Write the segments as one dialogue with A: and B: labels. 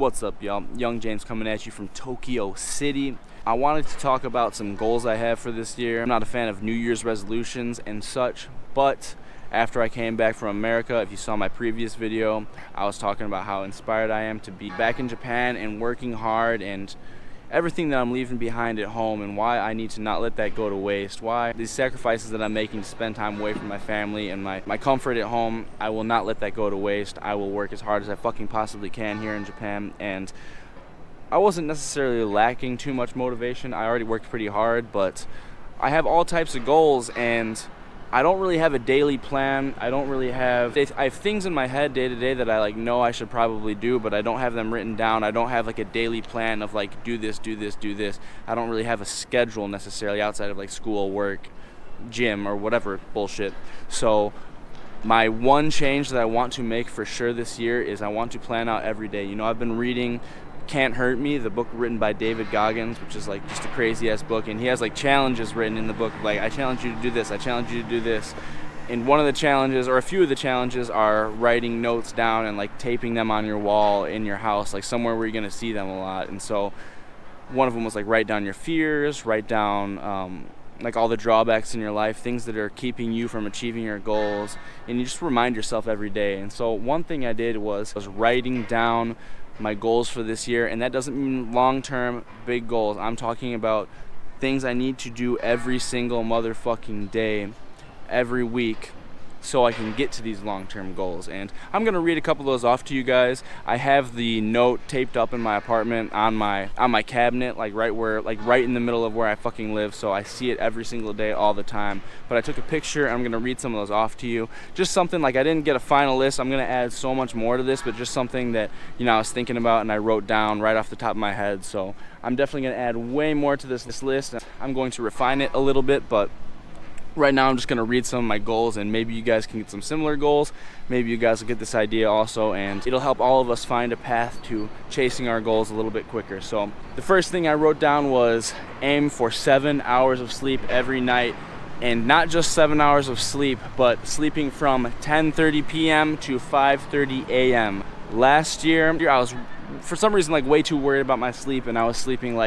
A: What's up, y'all? Young James coming at you from Tokyo City. I wanted to talk about some goals I have for this year. I'm not a fan of New Year's resolutions and such, but after I came back from America, if you saw my previous video, I was talking about how inspired I am to be back in Japan and working hard and everything that I'm leaving behind at home and why I need to not let that go to waste. Why these sacrifices that I'm making to spend time away from my family and my comfort at home, I will not let that go to waste. I will work as hard as I fucking possibly can here in Japan. And I wasn't necessarily lacking too much motivation. I already worked pretty hard, but I have all types of goals and I don't really have a daily plan. I have things in my head day to day that I know I should probably do, but I don't have them written down. I don't have a daily plan of do this, do this, do this. I don't really have a schedule necessarily outside of school, work, gym, or whatever bullshit. So my one change that I want to make for sure this year is I want to plan out every day. I've been reading Can't Hurt Me, the book written by David Goggins, which is just a crazy ass book, and he has challenges written in the book, I challenge you to do this, I challenge you to do this. And one of the challenges, or a few of the challenges, are writing notes down and taping them on your wall in your house, somewhere where you're gonna see them a lot. And so one of them was write down your fears, write down all the drawbacks in your life, things that are keeping you from achieving your goals, and you just remind yourself every day. And so one thing I did was writing down my goals for this year, and that doesn't mean long-term big goals. I'm talking about things I need to do every single motherfucking day, every week, so I can get to these long-term goals. And I'm gonna read a couple of those off to you guys. I have the note taped up in my apartment on my cabinet, right in the middle of where I fucking live, so I see it every single day, all the time. But I took a picture and I'm gonna read some of those off to you. Just something I didn't get a final list. I'm gonna add so much more to this, but just something that I was thinking about and I wrote down right off the top of my head. So I'm definitely gonna add way more to this list. I'm going to refine it a little bit, but right now I'm just going to read some of my goals, and maybe you guys can get some similar goals. Maybe you guys will get this idea also, and it'll help all of us find a path to chasing our goals a little bit quicker. So the first thing I wrote down was aim for 7 hours of sleep every night, and not just 7 hours of sleep, but sleeping from 10:30 p.m. to 5:30 a.m. Last year I was for some reason way too worried about my sleep, and I was sleeping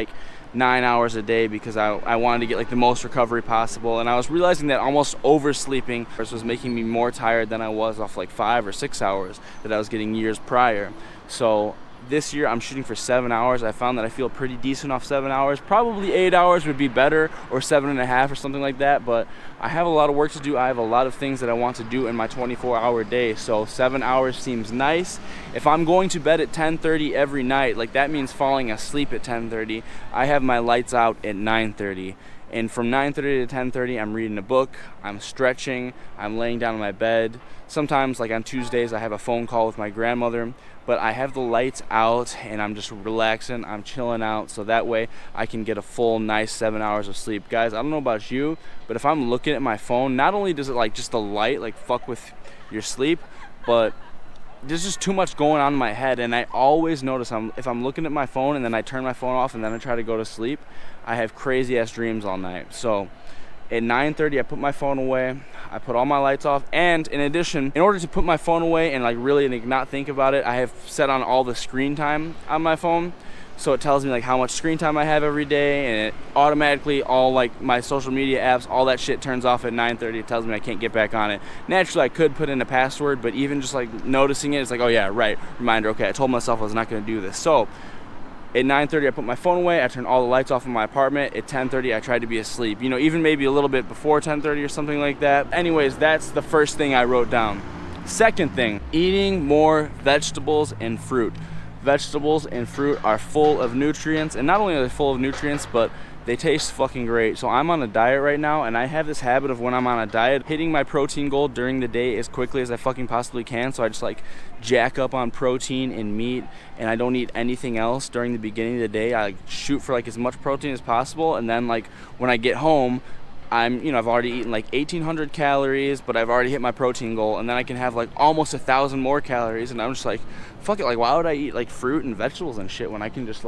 A: 9 hours a day because I wanted to get the most recovery possible, and I was realizing that almost oversleeping was making me more tired than I was off 5 or 6 hours that I was getting years prior. So this year I'm shooting for 7 hours. I found that I feel pretty decent off 7 hours. Probably 8 hours would be better, or 7.5 or something like that, but I have a lot of work to do. I have a lot of things that I want to do in my 24-hour day, so 7 hours seems nice. If I'm going to bed at 10:30 every night, that means falling asleep at 10:30. I have my lights out at 9:30. And from 9:30 to 10:30, I'm reading a book, I'm stretching, I'm laying down in my bed. Sometimes, on Tuesdays, I have a phone call with my grandmother, but I have the lights out and I'm just relaxing, I'm chilling out, so that way I can get a full, nice 7 hours of sleep. Guys, I don't know about you, but if I'm looking at my phone, not only does it just the light fuck with your sleep, but there's just too much going on in my head, and I always notice if I'm looking at my phone and then I turn my phone off and then I try to go to sleep, I have crazy ass dreams all night. So at 9:30 I put my phone away, I put all my lights off, and in addition, in order to put my phone away and really not think about it, I have set on all the screen time on my phone. So it tells me how much screen time I have every day, and it automatically all my social media apps, all that shit turns off at 9:30. It tells me I can't get back on it. Naturally I could put in a password, but even just noticing it, it's oh yeah, right, reminder, okay, I told myself I was not going to do this. So at 9:30 I put my phone away, I turned all the lights off in my apartment. At 10:30 I tried to be asleep, even maybe a little bit before 10:30 or something like that. Anyways, that's the first thing I wrote down. Second thing, eating more vegetables and fruit. Vegetables and fruit are full of nutrients, and not only are they full of nutrients, but they taste fucking great. So I'm on a diet right now, and I have this habit of when I'm on a diet, hitting my protein goal during the day as quickly as I fucking possibly can. So I just jack up on protein and meat, and I don't eat anything else during the beginning of the day. I shoot for as much protein as possible, and then when I get home, I've already eaten 1,800 calories, but I've already hit my protein goal, and then I can have almost 1,000 more calories, and I'm just fuck it, why would I eat fruit and vegetables and shit when I can just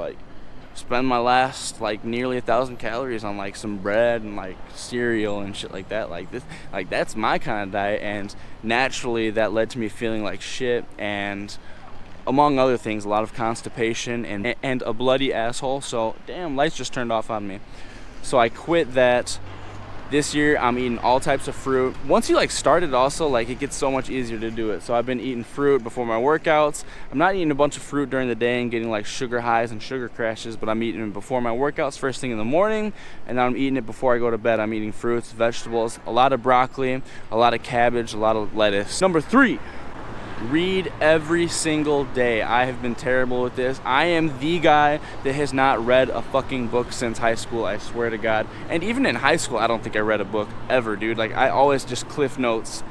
A: spend my last nearly 1,000 calories on some bread and cereal and shit like that. That's my kind of diet, and naturally that led to me feeling like shit, and among other things, a lot of constipation and a bloody asshole. So, damn, lights just turned off on me. So I quit that. This year, I'm eating all types of fruit. Once you start it also, it gets so much easier to do it. So I've been eating fruit before my workouts. I'm not eating a bunch of fruit during the day and getting sugar highs and sugar crashes, but I'm eating it before my workouts first thing in the morning, and then I'm eating it before I go to bed. I'm eating fruits, vegetables, a lot of broccoli, a lot of cabbage, a lot of lettuce. Number 3. Read every single day. I have been terrible with this. I am the guy that has not read a fucking book since high school, I swear to God. And even in high school, I don't think I read a book ever, dude. I always just Cliff Notes,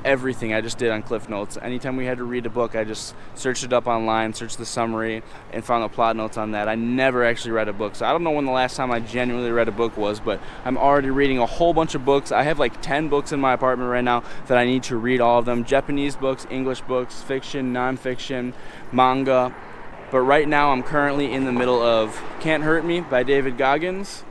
A: everything I just did on Cliff Notes. Anytime we had to read a book, I just searched it up online, searched the summary, and found the plot notes on that. I never actually read a book, so I don't know when the last time I genuinely read a book was, but I'm already reading a whole bunch of books. I have 10 books in my apartment right now that I need to read all of them. Japanese books, English books, fiction, nonfiction, manga. But right now I'm currently in the middle of Can't Hurt Me by David Goggins.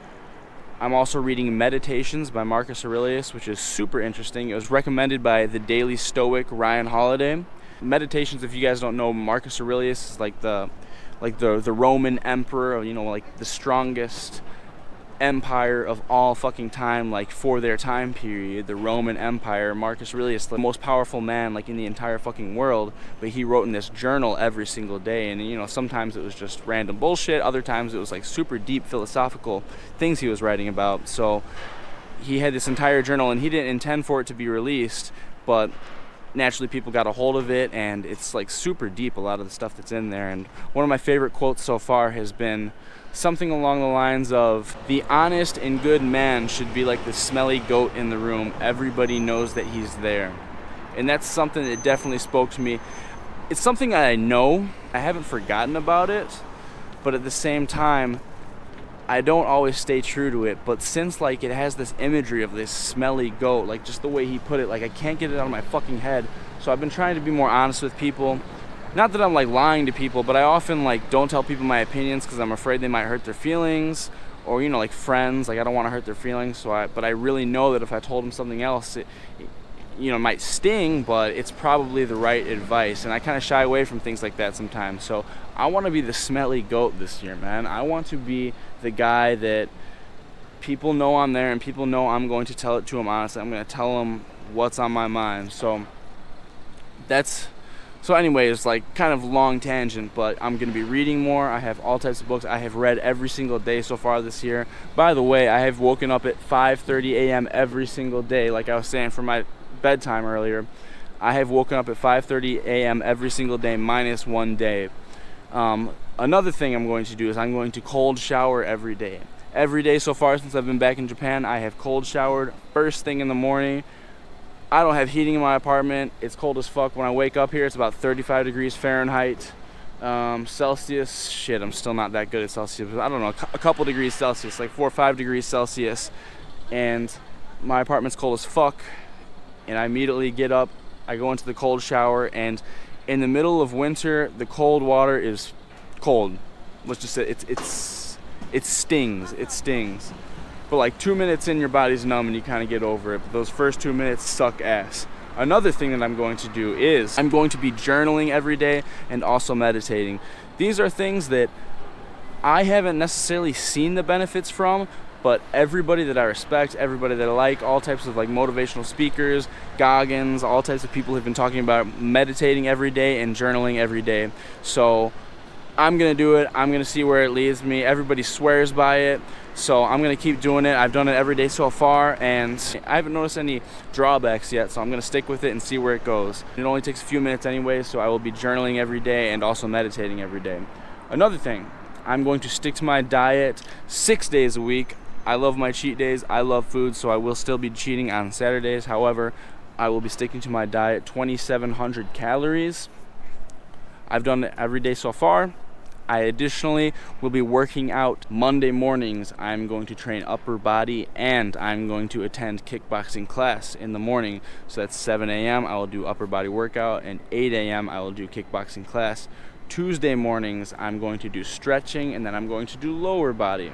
A: I'm also reading Meditations by Marcus Aurelius, which is super interesting. It was recommended by the Daily Stoic, Ryan Holiday. Meditations, if you guys don't know, Marcus Aurelius is the Roman emperor, the strongest empire of all fucking time, for their time period, the Roman Empire. Marcus Aurelius, the most powerful man in the entire fucking world, but he wrote in this journal every single day, and sometimes it was just random bullshit, other times it was super deep philosophical things he was writing about. So he had this entire journal, and he didn't intend for it to be released, but naturally people got a hold of it, and it's super deep, a lot of the stuff that's in there. And one of my favorite quotes so far has been something along the lines of, the honest and good man should be like the smelly goat in the room. Everybody knows that he's there. And that's something that definitely spoke to me. It's something I know. I haven't forgotten about it. But at the same time, I don't always stay true to it. But since it has this imagery of this smelly goat, just the way he put it, I can't get it out of my fucking head. So I've been trying to be more honest with people. Not that I'm lying to people, but I often don't tell people my opinions because I'm afraid they might hurt their feelings, or friends. I don't want to hurt their feelings. But I really know that if I told them something else, it might sting, but it's probably the right advice. And I kind of shy away from things like that sometimes. So I want to be the smelly goat this year, man. I want to be the guy that people know I'm there, and people know I'm going to tell it to them honestly. I'm going to tell them what's on my mind. So anyways, kind of long tangent, but I'm going to be reading more. I have all types of books. I have read every single day so far this year. By the way, I have woken up at 5:30 a.m. every single day, like I was saying for my bedtime earlier. I have woken up at 5:30 a.m. every single day, minus one day. Another thing I'm going to do is I'm going to cold shower every day. Every day so far since I've been back in Japan, I have cold showered first thing in the morning. I don't have heating in my apartment. It's cold as fuck. When I wake up here, it's about 35 degrees Fahrenheit. Celsius, shit, I'm still not that good at Celsius. I don't know, a couple degrees Celsius, 4 or 5 degrees Celsius. And my apartment's cold as fuck. And I immediately get up, I go into the cold shower, and in the middle of winter, the cold water is cold. Let's just say it stings. It stings. But 2 minutes in, your body's numb and you kind of get over it. But those first 2 minutes suck ass. Another thing that I'm going to do is I'm going to be journaling every day and also meditating. These are things that I haven't necessarily seen the benefits from, but everybody that I respect, everybody that I like, all types of motivational speakers, Goggins, all types of people have been talking about meditating every day and journaling every day. So I'm going to do it. I'm going to see where it leads me. Everybody swears by it. So I'm going to keep doing it. I've done it every day so far, and I haven't noticed any drawbacks yet, so I'm going to stick with it and see where it goes. It only takes a few minutes anyway, so I will be journaling every day and also meditating every day. Another thing, I'm going to stick to my diet 6 days a week. I love my cheat days. I love food, so I will still be cheating on Saturdays. However, I will be sticking to my diet, 2,700 calories. I've done it every day so far. I additionally will be working out Monday mornings. I'm going to train upper body, and I'm going to attend kickboxing class in the morning. So that's 7 a.m. I will do upper body workout, and 8 a.m. I will do kickboxing class. Tuesday mornings, I'm going to do stretching, and then I'm going to do lower body.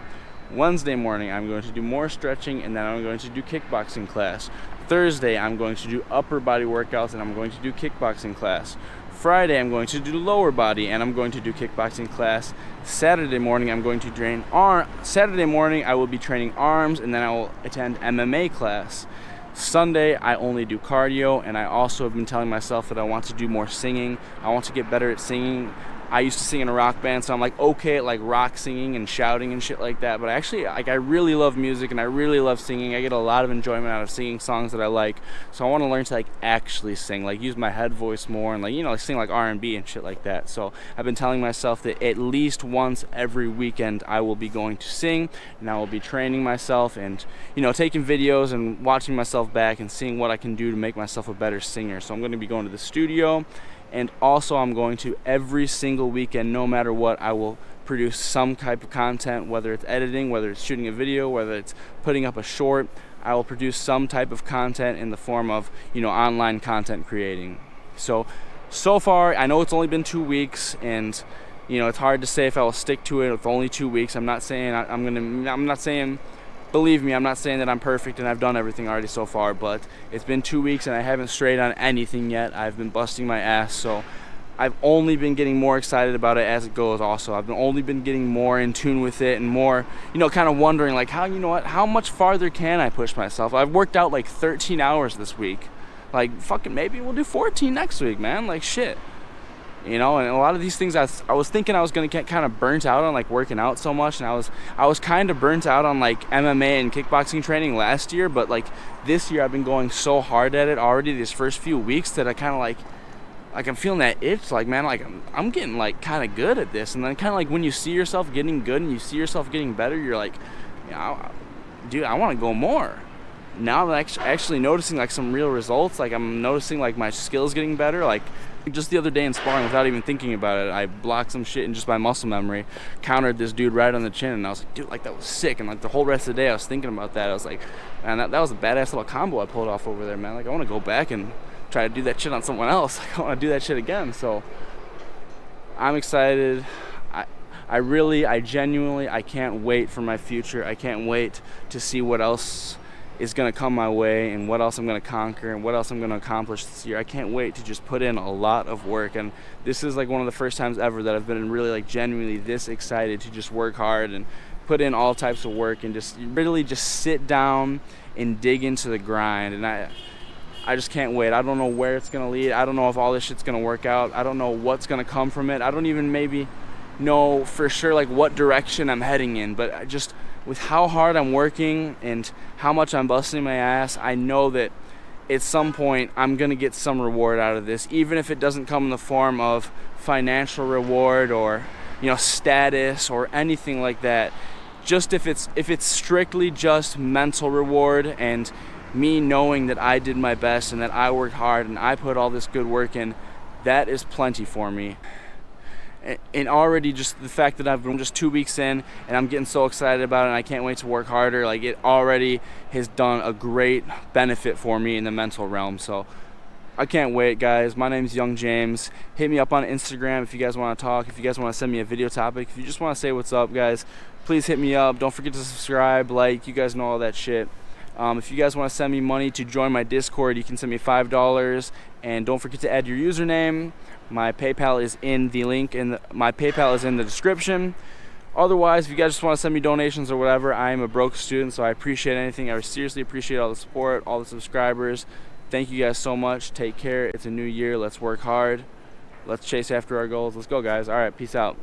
A: Wednesday morning, I'm going to do more stretching, and then I'm going to do kickboxing class. Thursday, I'm going to do upper body workouts, and I'm going to do kickboxing class. Friday, I'm going to do lower body, and I'm going to do kickboxing class. Saturday morning, I'm going to train arm. Saturday morning, I will be training arms, and then I will attend MMA class. Sunday, I only do cardio, and I also have been telling myself that I want to do more singing. I want to get better at singing. I used to sing in a rock band, so I'm like okay at like rock singing and shouting and shit like that. But actually, like, I really love music and I really love singing. I get a lot of enjoyment out of singing songs that I like. So I want to learn to like actually sing, like use my head voice more, and like, you know, like sing like R&B and shit like that. So I've been telling myself that at least once every weekend I will be going to sing, and I will be training myself and, you know, taking videos and watching myself back and seeing what I can do to make myself a better singer. So I'm going to be going to the studio. And also I'm going to every single weekend, no matter what, I will produce some type of content, whether it's editing, whether it's shooting a video, whether it's putting up a short. I will produce some type of content in the form of, you know, online content creating. So far, I know it's only been 2 weeks, and, you know, it's hard to say if I will stick to it with only 2 weeks. I'm not saying believe me, I'm not saying that I'm perfect and I've done everything already so far, but it's been 2 weeks and I haven't strayed on anything yet. I've been busting my ass, so I've only been getting more excited about it as it goes also. I've only been getting more in tune with it and more, you know, kind of wondering like how much farther can I push myself? I've worked out like 13 hours this week. Like, fucking maybe we'll do 14 next week, man. Like, shit. You know, and a lot of these things I was thinking I was going to get kind of burnt out on like working out so much, and I was kind of burnt out on like MMA and kickboxing training last year, but like this year I've been going so hard at it already these first few weeks that I kind of like I'm feeling that itch, like, man, like I'm getting like kind of good at this. And then kind of like when you see yourself getting good and you see yourself getting better, you're like, dude, I want to go more. Now I'm actually noticing like some real results. Like I'm noticing like my skills getting better. Like just the other day in sparring, without even thinking about it, I blocked some shit and just by muscle memory countered this dude right on the chin, and I was like, dude, like that was sick. And like the whole rest of the day I was thinking about that. I was like, man, that was a badass little combo I pulled off over there, man. Like I want to go back and try to do that shit on someone else. Like I want to do that shit again. So I'm excited. I genuinely, I can't wait for my future. I can't wait to see what else is going to come my way and what else I'm going to conquer and what else I'm going to accomplish this year. I can't wait to just put in a lot of work, and this is like one of the first times ever that I've been really like genuinely this excited to just work hard and put in all types of work and just really just sit down and dig into the grind. And I just can't wait. I don't know where it's going to lead. I don't know if all this shit's going to work out. I don't know what's going to come from it. I don't even maybe know for sure like what direction I'm heading in, but I just, with how hard I'm working and how much I'm busting my ass, I know that at some point I'm going to get some reward out of this, even if it doesn't come in the form of financial reward or, you know, status or anything like that. Just if it's strictly just mental reward and me knowing that I did my best and that I worked hard and I put all this good work in, that is plenty for me. And already just the fact that I've been just 2 weeks in and I'm getting so excited about it and I can't wait to work harder, like it already has done a great benefit for me in the mental realm. So I can't wait, guys. My name's yungjamez. Hit me up on Instagram if you guys want to talk, if you guys want to send me a video topic, if you just want to say what's up, guys, please hit me up. Don't forget to subscribe, like, you guys know all that shit. If you guys want to send me money to join my Discord, you can send me $5, and don't forget to add your username. My PayPal is in the link, and my PayPal is in the description. Otherwise, if you guys just want to send me donations or whatever, I am a broke student, so I appreciate anything. I seriously appreciate all the support, all the subscribers. Thank you guys so much. Take care. It's a new year. Let's work hard. Let's chase after our goals. Let's go, guys. All right, peace out.